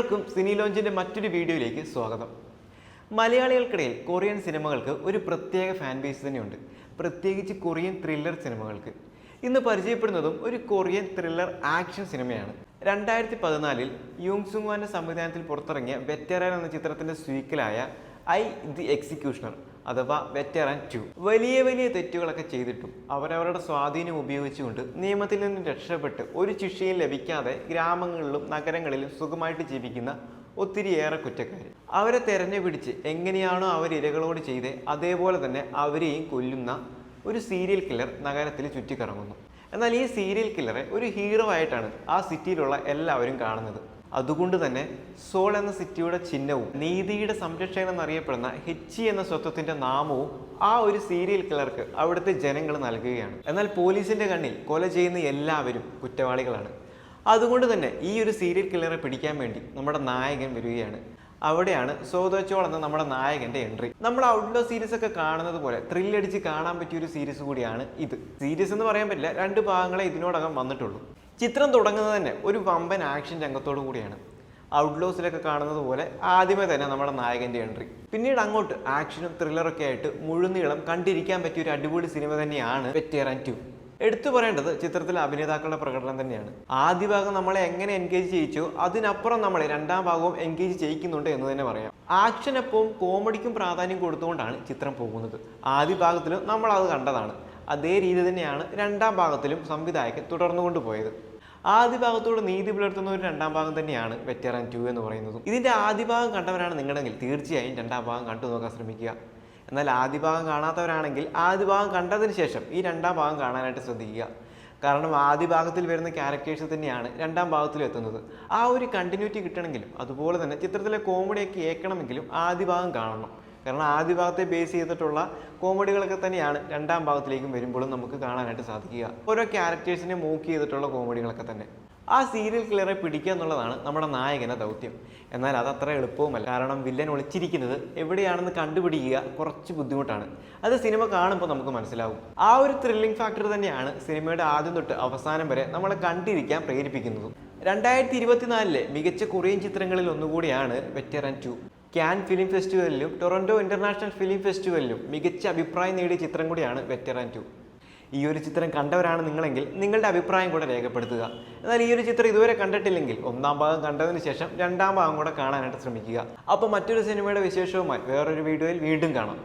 ഏവർക്കും സിനി ലോഞ്ചിന്റെ മറ്റൊരു വീഡിയോയിലേക്ക് സ്വാഗതം. മലയാളികൾക്കിടയിൽ കൊറിയൻ സിനിമകൾക്ക് ഒരു പ്രത്യേക ഫാൻ ബേസ് തന്നെയുണ്ട്, പ്രത്യേകിച്ച് കൊറിയൻ ത്രില്ലർ സിനിമകൾക്ക്. ഇന്ന് പരിചയപ്പെടുന്നതും ഒരു കൊറിയൻ ത്രില്ലർ ആക്ഷൻ സിനിമയാണ്. 2014 യൂങ് സുങ് വാന്റെ സംവിധാനത്തിൽ പുറത്തിറങ്ങിയ വെറ്ററൻ എന്ന ചിത്രത്തിന്റെ സ്വീക്കലായ ഐ ദി എക്സിക്യൂഷണർ അഥവാ വെറ്ററൻ 2 വലിയ വലിയ തെറ്റുകളൊക്കെ ചെയ്തിട്ടും അവരവരുടെ സ്വാധീനം ഉപയോഗിച്ചുകൊണ്ട് നിയമത്തിൽ നിന്ന് രക്ഷപ്പെട്ട് ഒരു ശിക്ഷയും ലഭിക്കാതെ ഗ്രാമങ്ങളിലും നഗരങ്ങളിലും സുഖമായിട്ട് ജീവിക്കുന്ന ഒത്തിരിയേറെ കുറ്റക്കാർ. അവരെ തെരഞ്ഞുപിടിച്ച് എങ്ങനെയാണോ അവർ ഇരകളോട് ചെയ്ത് അതേപോലെ തന്നെ അവരെയും കൊല്ലുന്ന ഒരു സീരിയൽ കില്ലർ നഗരത്തിൽ ചുറ്റിക്കറങ്ങുന്നു. എന്നാൽ ഈ സീരിയൽ കില്ലറെ ഒരു ഹീറോ ആയിട്ടാണ് ആ സിറ്റിയിലുള്ള എല്ലാവരും കാണുന്നത്. അതുകൊണ്ട് തന്നെ സോൾ എന്ന സിറ്റിയുടെ ചിഹ്നവും നീതിയുടെ സംരക്ഷകൻ എന്നറിയപ്പെടുന്ന ഹെച്ചി എന്ന സ്വത്വത്തിന്റെ നാമവും ആ ഒരു സീരിയൽ കില്ലർക്ക് അവിടുത്തെ ജനങ്ങൾ നൽകുകയാണ്. എന്നാൽ പോലീസിന്റെ കണ്ണിൽ കൊല ചെയ്യുന്ന എല്ലാവരും കുറ്റവാളികളാണ്. അതുകൊണ്ട് തന്നെ ഈ ഒരു സീരിയൽ കില്ലറെ പിടിക്കാൻ വേണ്ടി നമ്മുടെ നായകൻ വരികയാണ്. അവിടെയാണ് സോ ദോ ചോൾ എന്ന നമ്മുടെ നായകന്റെ എൻട്രി. നമ്മൾ ഔട്ട്ഡോർ സീരീസ് ഒക്കെ കാണുന്നത് പോലെ ത്രില്ലടിച്ച് കാണാൻ പറ്റിയ ഒരു സീരീസ് കൂടിയാണ് ഇത്. സീരീസ് എന്ന് പറയാൻ പറ്റില്ല, 2 ഭാഗങ്ങളെ ഇതിനോടകം വന്നിട്ടുള്ളൂ. ചിത്രം തുടങ്ങുന്നത് തന്നെ ഒരു വമ്പൻ ആക്ഷൻ രംഗത്തോടു കൂടിയാണ്. ഔട്ട്ഡോസിലൊക്കെ കാണുന്നത് പോലെ ആദ്യമേ തന്നെ നമ്മുടെ നായകന്റെ എൻട്രി. പിന്നീട് അങ്ങോട്ട് ആക്ഷനും ത്രില്ലറൊക്കെ ആയിട്ട് മുഴുനീളം കണ്ടിരിക്കാൻ പറ്റിയ ഒരു അടിപൊളി സിനിമ തന്നെയാണ് വെറ്ററൻ 2. എടുത്തു പറയേണ്ടത് ചിത്രത്തിലെ അഭിനേതാക്കളുടെ പ്രകടനം തന്നെയാണ്. ആദ്യ ഭാഗം നമ്മളെ എങ്ങനെ എൻഗേജ് ചെയ്യിച്ചോ അതിനപ്പുറം നമ്മളെ 2ാം ഭാഗവും എൻഗേജ് ചെയ്യിക്കുന്നുണ്ട് എന്ന് തന്നെ പറയാം. ആക്ഷനൊപ്പം കോമഡിക്കും പ്രാധാന്യം കൊടുത്തുകൊണ്ടാണ് ചിത്രം പോകുന്നത്. ആദ്യ ഭാഗത്തിലും നമ്മൾ അത് കണ്ടതാണ്. അതേ രീതി തന്നെയാണ് 2ാം ഭാഗത്തിലും സംവിധായകൻ തുടർന്നുകൊണ്ട് പോയത്. ആദ്യ ഭാഗത്തോട് നീതി പുലർത്തുന്ന ഒരു 2ാം ഭാഗം തന്നെയാണ് വെറ്ററൻ 2 എന്ന് പറയുന്നത്. ഇതിന്റെ ആദ്യ ഭാഗം കണ്ടവരാണ് നിങ്ങളെങ്കിൽ തീർച്ചയായും 2ാം ഭാഗം കണ്ടു നോക്കാൻ ശ്രമിക്കുക. എന്നാൽ ആദ്യ ഭാഗം കാണാത്തവരാണെങ്കിൽ ആദ്യ ഭാഗം കണ്ടതിന് ശേഷം ഈ 2ാം ഭാഗം കാണാനായിട്ട് ശ്രദ്ധിക്കുക. കാരണം ആദ്യ ഭാഗത്തിൽ വരുന്ന ക്യാരക്ടേഴ്സ് തന്നെയാണ് 2ാം ഭാഗത്തിലും എത്തുന്നത്. ആ ഒരു കണ്ടിന്യൂറ്റി കിട്ടണമെങ്കിലും അതുപോലെ തന്നെ ചിത്രത്തിലെ കോമഡിയൊക്കെ ഏൽക്കണമെങ്കിലും ആദ്യ ഭാഗം കാണണം. കാരണം ആദ്യ ഭാഗത്തെ ബേസ് ചെയ്തിട്ടുള്ള കോമഡികളൊക്കെ തന്നെയാണ് 2ാം ഭാഗത്തിലേക്കും വരുമ്പോഴും നമുക്ക് കാണാനായിട്ട് സാധിക്കുക. ഓരോ ക്യാരക്ടേഴ്സിനെ മോക്ക് ചെയ്തിട്ടുള്ള കോമഡികളൊക്കെ തന്നെ. ആ സീരിയൽ കില്ലറെ പിടിക്കുക എന്നുള്ളതാണ് നമ്മുടെ നായകന്റെ ദൗത്യം. എന്നാൽ അതത്ര എളുപ്പവുമല്ല. കാരണം വില്ലൻ ഒളിച്ചിരിക്കുന്നത് എവിടെയാണെന്ന് കണ്ടുപിടിക്കുക കുറച്ച് ബുദ്ധിമുട്ടാണ്. അത് സിനിമ കാണുമ്പോൾ നമുക്ക് മനസ്സിലാവും. ആ ഒരു ത്രില്ലിംഗ് ഫാക്ടർ തന്നെയാണ് സിനിമയുടെ ആദ്യം തൊട്ട് അവസാനം വരെ നമ്മളെ കണ്ടിരിക്കാൻ പ്രേരിപ്പിക്കുന്നതും. 2024 മികച്ച കൊറിയൻ ചിത്രങ്ങളിൽ ഒന്നുകൂടിയാണ് വെറ്ററൻ 2. ക്യാൻ ഫിലിം ഫെസ്റ്റിവലിലും ടൊറന്റോ ഇന്റർനാഷണൽ ഫിലിം ഫെസ്റ്റിവലിലും മികച്ച അഭിപ്രായം നേടിയ ചിത്രം കൂടിയാണ് വെറ്ററൻ 2. ഈ ഒരു ചിത്രം കണ്ടവരാണ് നിങ്ങളെങ്കിൽ നിങ്ങളുടെ അഭിപ്രായം കൂടെ രേഖപ്പെടുത്തുക. എന്നാൽ ഈ ഒരു ചിത്രം ഇതുവരെ കണ്ടിട്ടില്ലെങ്കിൽ 1ാം ഭാഗം കണ്ടതിന് ശേഷം 2ാം ഭാഗം കൂടെ കാണാനായിട്ട് ശ്രമിക്കുക. അപ്പോൾ മറ്റൊരു സിനിമയുടെ വിശേഷവുമായി വേറൊരു വീഡിയോയിൽ വീണ്ടും കാണാം.